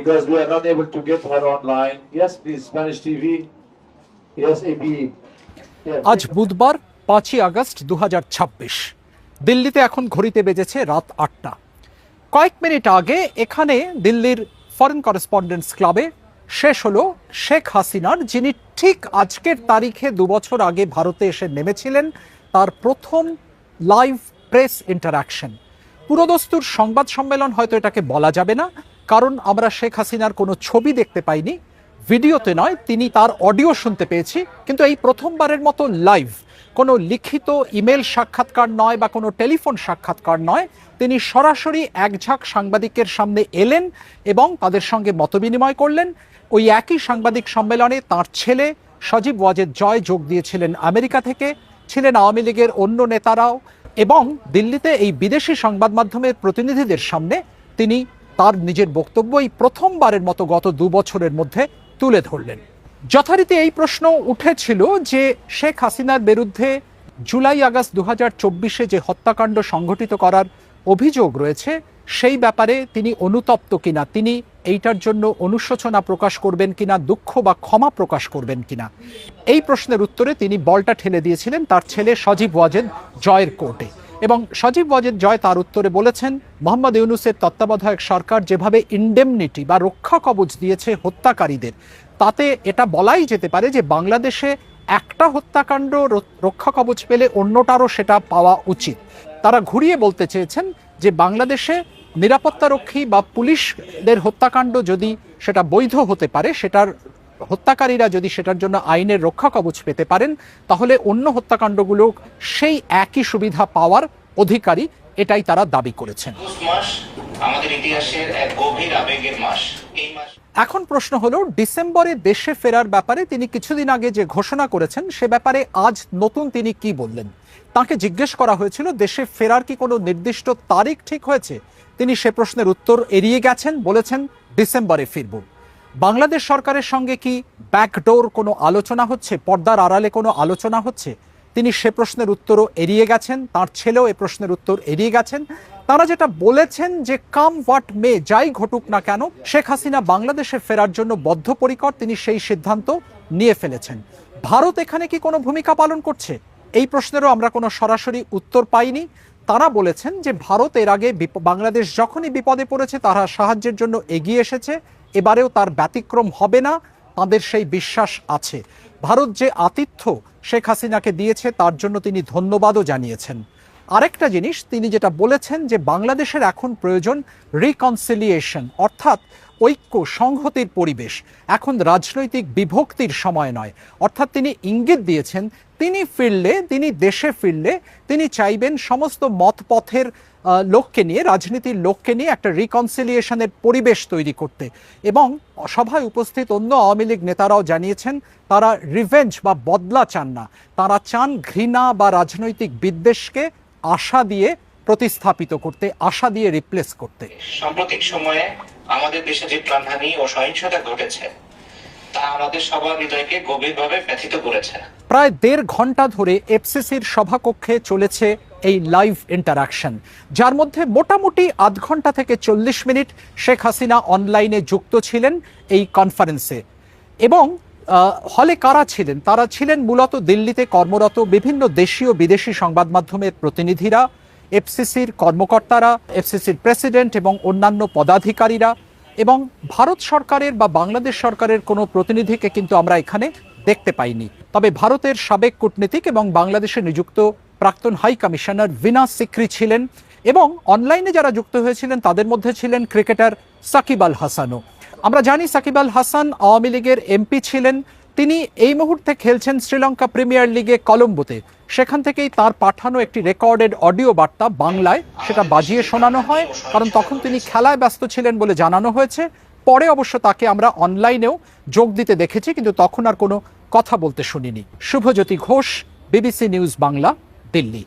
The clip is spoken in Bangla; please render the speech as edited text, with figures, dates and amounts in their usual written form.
because we are not able to get her online. Yes, please, Spanish TV. Yes, AB. আজ বুধবার 5ই আগস্ট 2026 দিল্লিতে এখন ঘড়িতে বেজেছে রাত 8টা। কয়েক মিনিট আগে এখানে দিল্লির ফরেন করেসপন্ডেন্টস ক্লাবে শেষ হলো শেখ হাসিনার, যিনি ঠিক আজকের তারিখে 2 বছর আগে ভারতে এসে নেমেছিলেন, তার প্রথম লাইভ প্রেস ইন্টারাকশন। পুরোদস্তুর সংবাদ সম্মেলন হয়তো এটাকে বলা যাবে না, কারণ আমরা শেখ হাসিনার কোনো ছবি দেখতে পাইনি, ভিডিওতে নয়, তিনি তার অডিও শুনতে পেয়েছি। কিন্তু এই প্রথমবারের মতো লাইভ, কোনো লিখিত ইমেল সাক্ষাৎকার নয় বা কোনো টেলিফোন সাক্ষাৎকার নয়, তিনি সরাসরি একঝাঁক সাংবাদিকের সামনে এলেন এবং তাদের সঙ্গে মতবিনিময় করলেন। ওই একই সাংবাদিক সম্মেলনে তার ছেলে সজীব ওয়াজেদ জয় যোগ দিয়েছিলেন আমেরিকা থেকে, ছিলেন আওয়ামী লীগের অন্য নেতারাও, এবং দিল্লিতে এই বিদেশি সংবাদ মাধ্যমের প্রতিনিধিদের সামনে তিনি তার নিজের বক্তব্য এই প্রথমবারের মতো গত 2 বছরের মধ্যে তুলে ধরলেন। যথারীতি এই প্রশ্ন উঠেছিল যে শেখ হাসিনার বিরুদ্ধে জুলাই আগস্ট 2024-এ যে হত্যাকাণ্ড সংঘটিত করার অভিযোগ রয়েছে সেই ব্যাপারে তিনি অনুতপ্ত কিনা, তিনি এইটার জন্য অনুশোচনা প্রকাশ করবেন কিনা, দুঃখ বা ক্ষমা প্রকাশ করবেন কিনা। এই প্রশ্নের উত্তরে তিনি বলটা ঠেলে দিয়েছিলেন তার ছেলে সজীব ওয়াজেদ জয়ের কোর্টে, এবং সজীব ওয়াজেদ জয় তার উত্তরে বলেছেন, মোহাম্মদ ইউনূসের তত্ত্বাবধায়ক সরকার যেভাবে ইন্ডেমনিটি বা রক্ষা কবচ দিয়েছে হত্যাকারীদের, তাতে এটা বলাই যেতে পারে যে বাংলাদেশে একটা হত্যাকাণ্ড রক্ষা কবচ পেলে অন্যটারও সেটা পাওয়া উচিত। তারা ঘুরিয়ে বলতে চেয়েছেন যে বাংলাদেশে নিরাপত্তারক্ষী বা পুলিশদের হত্যাকাণ্ড যদি সেটা বৈধ হতে পারে, সেটার হত্যাকারীরা যদি সেটার জন্য আইনের রক্ষা কবচ পেতে পারেন, তাহলে অন্য হত্যাকাণ্ডগুলো সেই একই সুবিধা পাওয়ার অধিকারী, এটাই তারা দাবি করেছেন। আমাদের ইতিহাসের এক গভীর আবেগের মাস। এই মাস এখন প্রশ্ন হলো, ডিসেম্বরে দেশে ফেরার ব্যাপারে তিনি কিছুদিন আগে যে ঘোষণা করেছেন সে ব্যাপারে আজ নতুন তিনি কি বললেন। তাকে জিজ্ঞেস করা হয়েছিল দেশে ফেরার কি কোনো নির্দিষ্ট তারিখ ঠিক হয়েছে, তিনি সে প্রশ্নের উত্তর এড়িয়ে গেছেন, বলেছেন ডিসেম্বরে ফিরব। বাংলাদেশ সরকারের সঙ্গে কি ব্যাকডোর কোনো আলোচনা হচ্ছে, পর্দার আড়ালে কোনো আলোচনা হচ্ছে, তিনি সে প্রশ্নের উত্তরও এড়িয়ে গেছেন। তার ছেলেও এ প্রশ্নের উত্তর এড়িয়ে গেছেন। তারা যেটা বলেছেন যে কাম হোয়াট মে, যাই ঘটুক না কেন, শেখ হাসিনা বাংলাদেশে ফেরার জন্য বদ্ধপরিকর, তিনি সেই সিদ্ধান্ত নিয়ে ফেলেছেন। ভারত এখানে কি কোনো ভূমিকা পালন করছে, এই প্রশ্নেরও আমরা কোনো সরাসরি উত্তর পাইনি। তারা বলেছেন যে ভারত এর আগে বাংলাদেশ যখনই বিপদে পড়েছে তারা সাহায্যের জন্য এগিয়ে এসেছে, এবারেও তার ব্যতিক্রম হবে না, তাদের সেই বিশ্বাস আছে। ভারত যে আতিথ্য শেখ হাসিনাকে দিয়েছে তার জন্য তিনি ধন্যবাদও জানিয়েছেন। আরেকটা জিনিস তিনি যেটা বলেছেন যে বাংলাদেশের এখন প্রয়োজন রিকনসিলিয়েশন, অর্থাৎ ঐক্য সংহতির পরিবেশ, এখন রাজনৈতিক বিভক্তির সময় নয়। অর্থাৎ তিনি ইঙ্গিত দিয়েছেন তিনি ফিরলে, তিনি দেশে ফিরলে তিনি চাইবেন সমস্ত মতপথের লোককে নিয়ে, রাজনীতির লোককে নিয়ে একটা রিকনসিলিয়েশনের পরিবেশ তৈরি করতে। এবং সভায় উপস্থিত অন্য আওয়ামী লীগ নেতারাও জানিয়েছেন তারা রিভেঞ্জ বা বদলা চান না, তারা চান ঘৃণা বা রাজনৈতিক বিদ্বেষকে আশা দিয়ে প্রতিস্থাপিত করতে, আশা দিয়ে রিপ্লেস করতে। সাম্প্রতিক সময়ে আমাদের দেশে যে প্রাণহানি ও সহিংসতা ঘটেছে তা আমাদের সবার হৃদয়কে গভীরভাবে ব্যথিত করেছে। প্রায় 1.5 ঘন্টা ধরে এফসিসির সভাকক্ষে চলেছে এই লাইভ ইন্টারাকশন, যার মধ্যে মোটামুটি আধ ঘন্টা থেকে 40 মিনিট শেখ হাসিনা অনলাইনে যুক্ত ছিলেন এই কনফারেন্সে। এবং হলে কারা ছিলেন, তারা ছিলেন মূলত দিল্লিতে কর্মরত বিভিন্ন দেশীয় বিদেশি সংবাদ মাধ্যমের প্রতিনিধিরা, এফসিসির কর্মকর্তারা, এফসিসির প্রেসিডেন্ট এবং অন্যান্য পদাধিকারীরা, এবং ভারত সরকারের বা বাংলাদেশ সরকারের কোনো প্রতিনিধিকে কিন্তু আমরা এখানে দেখতে পাইনি। তবে ভারতের সাবেক কূটনীতিক এবং বাংলাদেশে নিযুক্ত প্রাক্তন হাই কমিশনার ভিনা সিকরি ছিলেন, এবং অনলাইনে যারা যুক্ত হয়েছিলেন তাদের মধ্যে ছিলেন ক্রিকেটার সাকিব আল হাসানও। আমরা জানি সাকিব আল হাসান আওয়ামী লীগের এমপি ছিলেন, তিনি এই মুহূর্তে খেলছেন শ্রীলঙ্কা প্রিমিয়ার লিগে কলম্বোতে। সেখান থেকেই তার পাঠানো একটি রেকর্ডেড অডিও বার্তা বাংলায় সেটা বাজিয়ে শোনানো হয়, কারণ তখন তিনি খেলায় ব্যস্ত ছিলেন বলে জানানো হয়েছে। পরে অবশ্য তাকে আমরা অনলাইনেও যোগ দিতে দেখেছি, কিন্তু তখন আর কোনো কথা বলতে শুনিনি। Shubhajyoti Ghosh, BBC news Bangla, Delhi.